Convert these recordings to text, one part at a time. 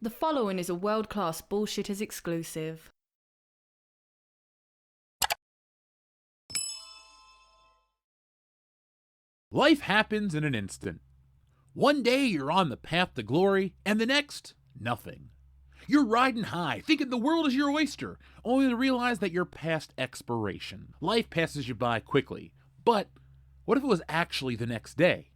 The following is a world-class Bullshitters exclusive. Life happens in an instant. One day you're on the path to glory, and the next, nothing. You're riding high, thinking the world is your oyster, only to realize that you're past expiration. Life passes you by quickly, but what if it was actually the next day?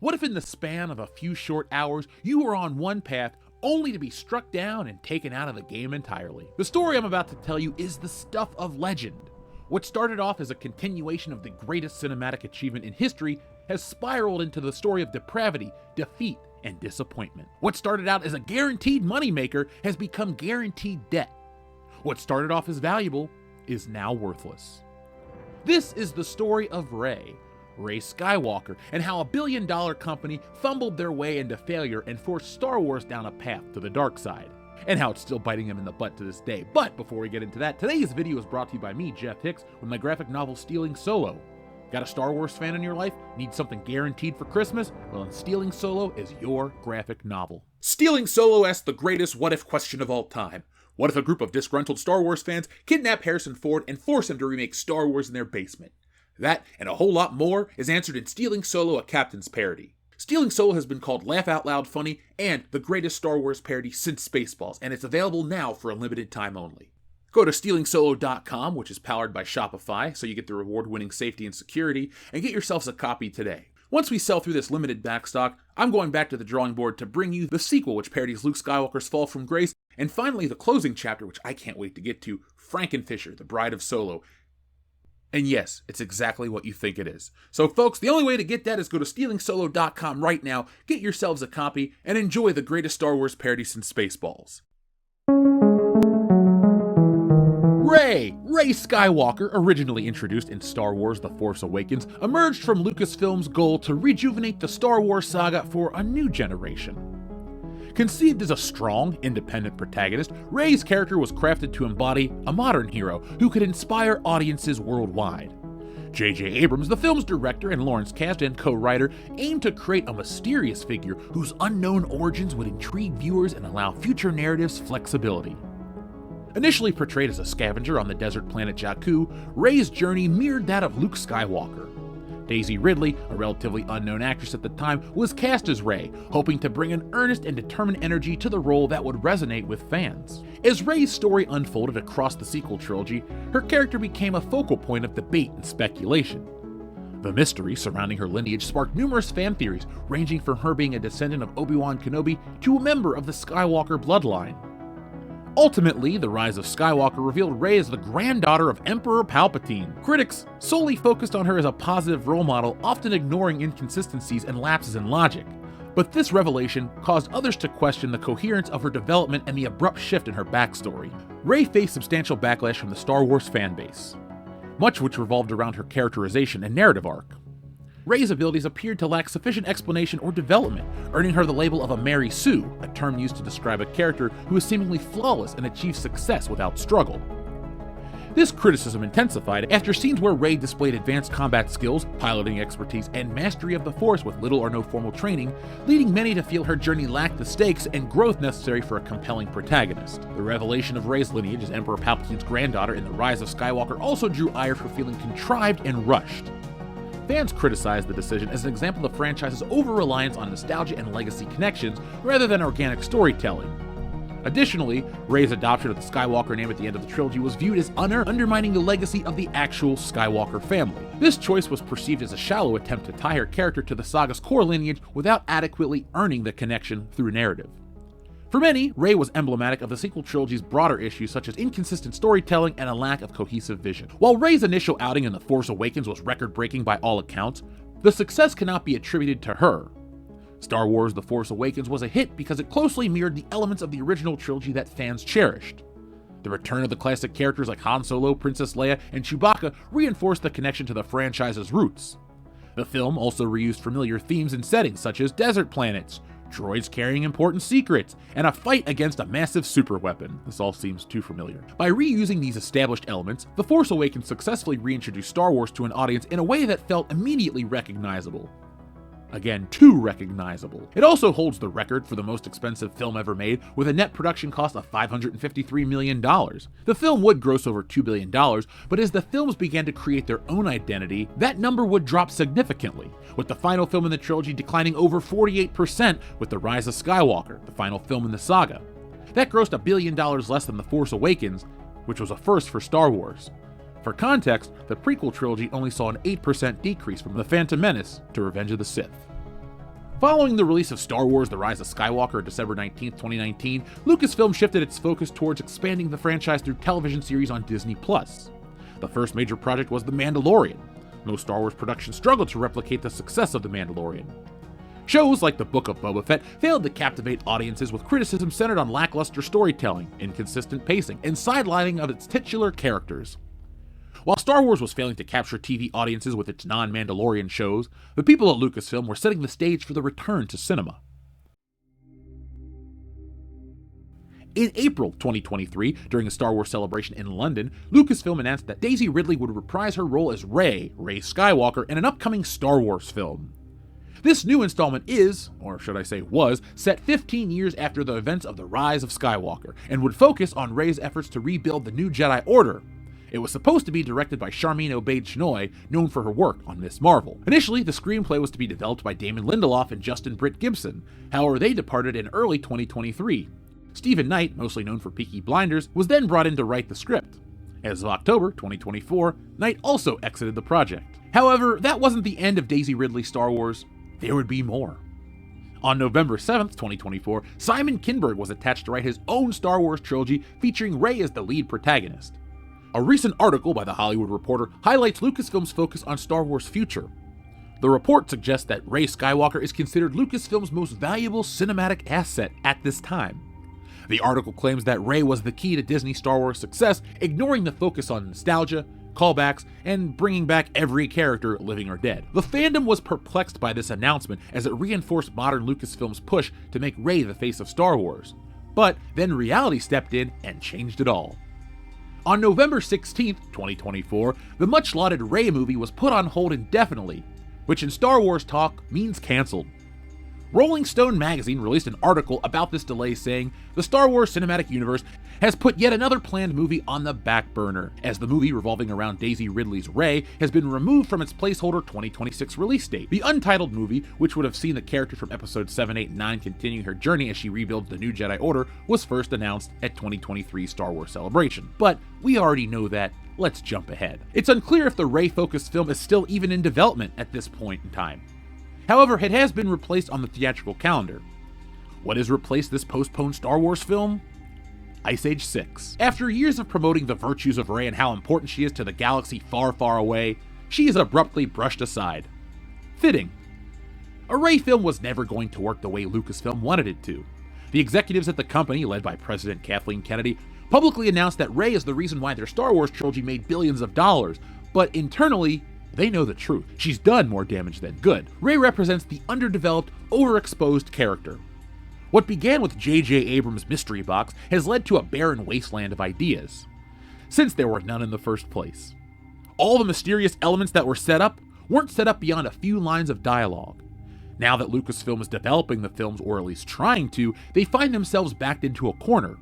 What if in the span of a few short hours you were on one path only to be struck down and taken out of the game entirely? The story I'm about to tell you is the stuff of legend. What started off as a continuation of the greatest cinematic achievement in history has spiraled into the story of depravity, defeat, and disappointment. What started out as a guaranteed moneymaker has become guaranteed debt. What started off as valuable is now worthless. This is the story of Rey Skywalker, and how a billion-dollar company fumbled their way into failure and forced Star Wars down a path to the dark side, and how it's still biting them in the butt to this day. But before we get into that, today's video is brought to you by me, Jeff Hicks, with my graphic novel Stealing Solo. Got a Star Wars fan in your life? Need something guaranteed for Christmas? Well, then Stealing Solo is your graphic novel. Stealing Solo asks the greatest what-if question of all time. What if a group of disgruntled Star Wars fans kidnap Harrison Ford and force him to remake Star Wars in their basement? That, and a whole lot more, is answered in Stealing Solo, a Captain's Parody. Stealing Solo has been called Laugh Out Loud Funny and the greatest Star Wars parody since Spaceballs, and it's available now for a limited time only. Go to stealingsolo.com, which is powered by Shopify, so you get the reward-winning safety and security, and get yourselves a copy today. Once we sell through this limited backstock, I'm going back to the drawing board to bring you the sequel, which parodies Luke Skywalker's fall from grace, and finally the closing chapter, which I can't wait to get to, Frankenfisher, the Bride of Solo. And yes, it's exactly what you think it is. So folks, the only way to get that is go to stealingsolo.com right now, get yourselves a copy, and enjoy the greatest Star Wars parody since Spaceballs. Rey Skywalker, originally introduced in Star Wars The Force Awakens, emerged from Lucasfilm's goal to rejuvenate the Star Wars saga for a new generation. Conceived as a strong, independent protagonist, Rey's character was crafted to embody a modern hero who could inspire audiences worldwide. J.J. Abrams, the film's director and Lawrence Kasdan co-writer, aimed to create a mysterious figure whose unknown origins would intrigue viewers and allow future narratives flexibility. Initially portrayed as a scavenger on the desert planet Jakku, Rey's journey mirrored that of Luke Skywalker. Daisy Ridley, a relatively unknown actress at the time, was cast as Rey, hoping to bring an earnest and determined energy to the role that would resonate with fans. As Rey's story unfolded across the sequel trilogy, her character became a focal point of debate and speculation. The mystery surrounding her lineage sparked numerous fan theories, ranging from her being a descendant of Obi-Wan Kenobi to a member of the Skywalker bloodline. Ultimately, The Rise of Skywalker revealed Rey as the granddaughter of Emperor Palpatine. Critics solely focused on her as a positive role model, often ignoring inconsistencies and lapses in logic. But this revelation caused others to question the coherence of her development and the abrupt shift in her backstory. Rey faced substantial backlash from the Star Wars fanbase, much which revolved around her characterization and narrative arc. Rey's abilities appeared to lack sufficient explanation or development, earning her the label of a Mary Sue, a term used to describe a character who is seemingly flawless and achieves success without struggle. This criticism intensified after scenes where Rey displayed advanced combat skills, piloting expertise, and mastery of the Force with little or no formal training, leading many to feel her journey lacked the stakes and growth necessary for a compelling protagonist. The revelation of Rey's lineage as Emperor Palpatine's granddaughter in The Rise of Skywalker also drew ire for feeling contrived and rushed. Fans criticized the decision as an example of the franchise's over-reliance on nostalgia and legacy connections rather than organic storytelling. Additionally, Rey's adoption of the Skywalker name at the end of the trilogy was viewed as undermining the legacy of the actual Skywalker family. This choice was perceived as a shallow attempt to tie her character to the saga's core lineage without adequately earning the connection through narrative. For many, Rey was emblematic of the sequel trilogy's broader issues such as inconsistent storytelling and a lack of cohesive vision. While Rey's initial outing in The Force Awakens was record-breaking by all accounts, the success cannot be attributed to her. Star Wars The Force Awakens was a hit because it closely mirrored the elements of the original trilogy that fans cherished. The return of the classic characters like Han Solo, Princess Leia, and Chewbacca reinforced the connection to the franchise's roots. The film also reused familiar themes and settings such as desert planets, droids carrying important secrets, and a fight against a massive superweapon. This all seems too familiar. By reusing these established elements, The Force Awakens successfully reintroduced Star Wars to an audience in a way that felt immediately recognizable. Again, too recognizable. It also holds the record for the most expensive film ever made, with a net production cost of $553 million. The film would gross over $2 billion, but as the films began to create their own identity, that number would drop significantly, with the final film in the trilogy declining over 48% with The Rise of Skywalker, the final film in the saga. That grossed $1 billion less than The Force Awakens, which was a first for Star Wars. For context, the prequel trilogy only saw an 8% decrease from The Phantom Menace to Revenge of the Sith. Following the release of Star Wars The Rise of Skywalker on December 19, 2019, Lucasfilm shifted its focus towards expanding the franchise through television series on Disney+. The first major project was The Mandalorian. Most Star Wars productions struggled to replicate the success of The Mandalorian. Shows like The Book of Boba Fett failed to captivate audiences, with criticism centered on lackluster storytelling, inconsistent pacing, and sidelining of its titular characters. While Star Wars was failing to capture TV audiences with its non-Mandalorian shows, the people at Lucasfilm were setting the stage for the return to cinema. In April 2023, during a Star Wars celebration in London, Lucasfilm announced that Daisy Ridley would reprise her role as Rey Skywalker, in an upcoming Star Wars film. This new installment is, or should I say was, set 15 years after the events of The Rise of Skywalker, and would focus on Rey's efforts to rebuild the new Jedi Order. It was supposed to be directed by Charmin Obaid-Chinoy, known for her work on Ms. Marvel. Initially, the screenplay was to be developed by Damon Lindelof and Justin Britt Gibson, however they departed in early 2023. Stephen Knight, mostly known for Peaky Blinders, was then brought in to write the script. As of October 2024, Knight also exited the project. However, that wasn't the end of Daisy Ridley's Star Wars. There would be more. On November 7th, 2024, Simon Kinberg was attached to write his own Star Wars trilogy featuring Rey as the lead protagonist. A recent article by The Hollywood Reporter highlights Lucasfilm's focus on Star Wars' future. The report suggests that Rey Skywalker is considered Lucasfilm's most valuable cinematic asset at this time. The article claims that Rey was the key to Disney Star Wars' success, ignoring the focus on nostalgia, callbacks, and bringing back every character, living or dead. The fandom was perplexed by this announcement, as it reinforced modern Lucasfilm's push to make Rey the face of Star Wars. But then reality stepped in and changed it all. On November 16th, 2024, the much-lauded Rey movie was put on hold indefinitely, which in Star Wars talk means cancelled. Rolling Stone magazine released an article about this delay, saying, "The Star Wars Cinematic Universe has put yet another planned movie on the back burner, as the movie revolving around Daisy Ridley's Rey has been removed from its placeholder 2026 release date. The untitled movie, which would have seen the characters from episodes 7, 8, and 9 continuing her journey as she rebuilds the new Jedi Order, was first announced at 2023 Star Wars Celebration. But we already know that. Let's jump ahead. It's unclear if the Rey-focused film is still even in development at this point in time. However, it has been replaced on the theatrical calendar. What has replaced this postponed Star Wars film? Ice Age 6. After years of promoting the virtues of Rey and how important she is to the galaxy far, far away, she is abruptly brushed aside. Fitting. A Rey film was never going to work the way Lucasfilm wanted it to. The executives at the company, led by President Kathleen Kennedy, publicly announced that Rey is the reason why their Star Wars trilogy made billions of dollars, but internally, they know the truth. She's done more damage than good. Rey represents the underdeveloped, overexposed character. What began with J.J. Abrams' mystery box has led to a barren wasteland of ideas, since there were none in the first place. All the mysterious elements that were set up weren't set up beyond a few lines of dialogue. Now that Lucasfilm is developing the films, or at least trying to, they find themselves backed into a corner.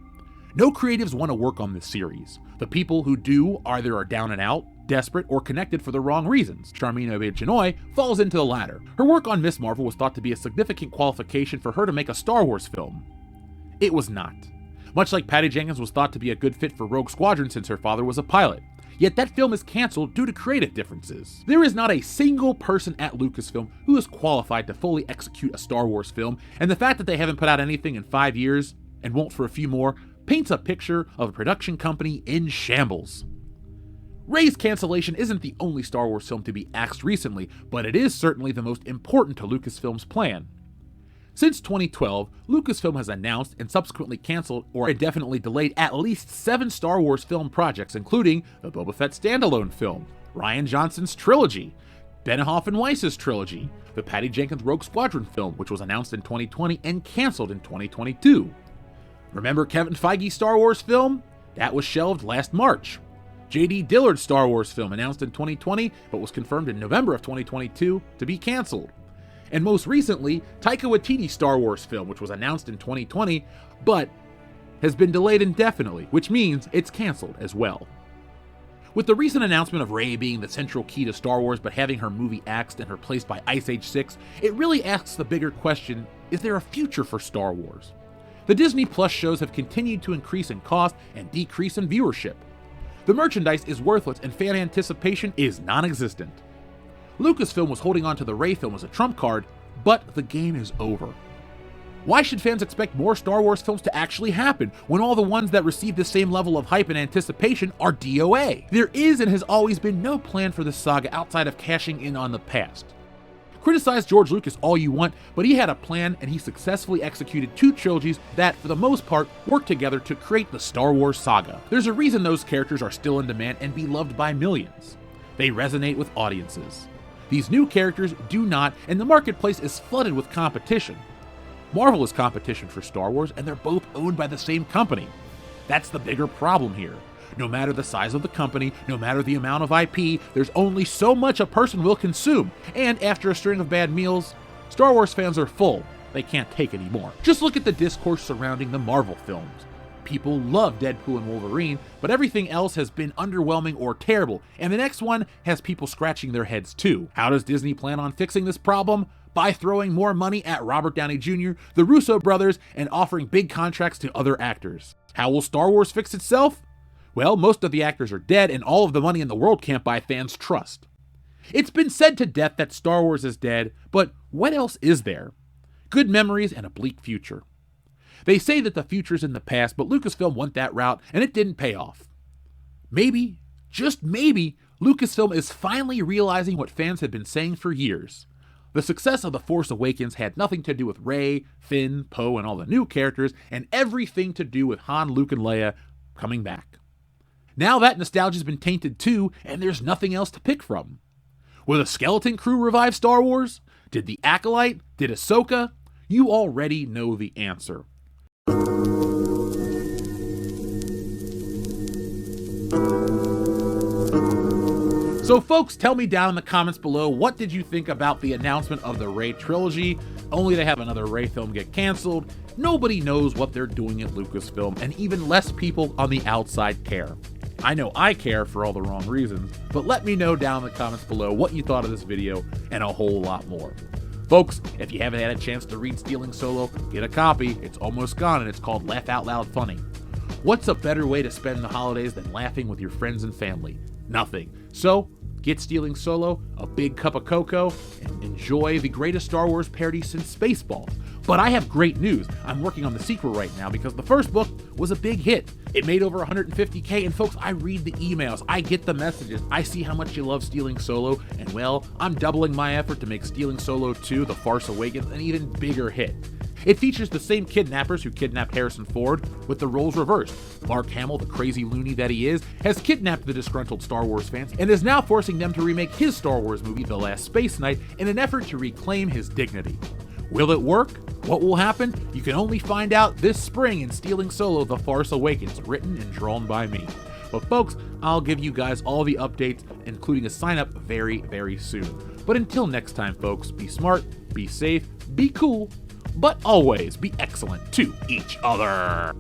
No creatives want to work on this series. The people who do either are down and out, desperate, or connected for the wrong reasons. Charmin Obaid-Chinoy falls into the latter. Her work on Ms. Marvel was thought to be a significant qualification for her to make a Star Wars film. It was not. Much like Patty Jenkins was thought to be a good fit for Rogue Squadron since her father was a pilot. Yet that film is cancelled due to creative differences. There is not a single person at Lucasfilm who is qualified to fully execute a Star Wars film, and the fact that they haven't put out anything in 5 years, and won't for a few more, paints a picture of a production company in shambles. Rey's cancellation isn't the only Star Wars film to be axed recently, but it is certainly the most important to Lucasfilm's plan. Since 2012, Lucasfilm has announced and subsequently canceled or indefinitely delayed at least 7 Star Wars film projects, including the Boba Fett standalone film, Rian Johnson's trilogy, Benioff and Weiss's trilogy, the Patty Jenkins Rogue Squadron film, which was announced in 2020 and canceled in 2022. Remember Kevin Feige's Star Wars film? That was shelved last March. J.D. Dillard's Star Wars film, announced in 2020 but was confirmed in November of 2022 to be canceled. And most recently, Taika Waititi's Star Wars film, which was announced in 2020, but has been delayed indefinitely, which means it's cancelled as well. With the recent announcement of Rey being the central key to Star Wars but having her movie axed and replaced by Ice Age 6, it really asks the bigger question, is there a future for Star Wars? The Disney Plus shows have continued to increase in cost and decrease in viewership. The merchandise is worthless and fan anticipation is non-existent. Lucasfilm was holding on to the Rey film as a trump card, but the game is over. Why should fans expect more Star Wars films to actually happen when all the ones that receive the same level of hype and anticipation are DOA? There is and has always been no plan for this saga outside of cashing in on the past. Criticize George Lucas all you want, but he had a plan and he successfully executed 2 trilogies that, for the most part, worked together to create the Star Wars saga. There's a reason those characters are still in demand and beloved by millions. They resonate with audiences. These new characters do not, and the marketplace is flooded with competition. Marvel is competition for Star Wars, and they're both owned by the same company. That's the bigger problem here. No matter the size of the company, no matter the amount of IP, there's only so much a person will consume, and after a string of bad meals, Star Wars fans are full. They can't take any more. Just look at the discourse surrounding the Marvel films. People love Deadpool and Wolverine, but everything else has been underwhelming or terrible, and the next one has people scratching their heads too. How does Disney plan on fixing this problem? By throwing more money at Robert Downey Jr., the Russo brothers, and offering big contracts to other actors. How will Star Wars fix itself? Well, most of the actors are dead, and all of the money in the world can't buy fans' trust. It's been said to death that Star Wars is dead, but what else is there? Good memories and a bleak future. They say that the future's in the past, but Lucasfilm went that route, and it didn't pay off. Maybe, just maybe, Lucasfilm is finally realizing what fans had been saying for years. The success of The Force Awakens had nothing to do with Rey, Finn, Poe, and all the new characters, and everything to do with Han, Luke, and Leia coming back. Now that nostalgia's been tainted too, and there's nothing else to pick from. Will the Skeleton Crew revive Star Wars? Did the Acolyte? Did Ahsoka? You already know the answer. So folks, tell me down in the comments below, what did you think about the announcement of the Rey trilogy? Only to have another Rey film get canceled. Nobody knows what they're doing at Lucasfilm, and even less people on the outside care. I know I care for all the wrong reasons, but let me know down in the comments below what you thought of this video and a whole lot more. Folks, if you haven't had a chance to read Stealing Solo, get a copy. It's almost gone and it's called Laugh Out Loud Funny. What's a better way to spend the holidays than laughing with your friends and family? Nothing. So, get Stealing Solo, a big cup of cocoa, and enjoy the greatest Star Wars parody since Spaceballs. But I have great news. I'm working on the sequel right now because the first book was a big hit. It made over 150K, and folks, I read the emails, I get the messages, I see how much you love Stealing Solo, and well, I'm doubling my effort to make Stealing Solo 2, The Force Awakens, an even bigger hit. It features the same kidnappers who kidnapped Harrison Ford, with the roles reversed. Mark Hamill, the crazy loony that he is, has kidnapped the disgruntled Star Wars fans and is now forcing them to remake his Star Wars movie, The Last Space Knight, in an effort to reclaim his dignity. Will it work? What will happen? You can only find out this spring in Stealing Solo, The Force Awakens, written and drawn by me. But folks, I'll give you guys all the updates, including a sign up very, very soon. But until next time, folks, be smart, be safe, be cool, but always be excellent to each other.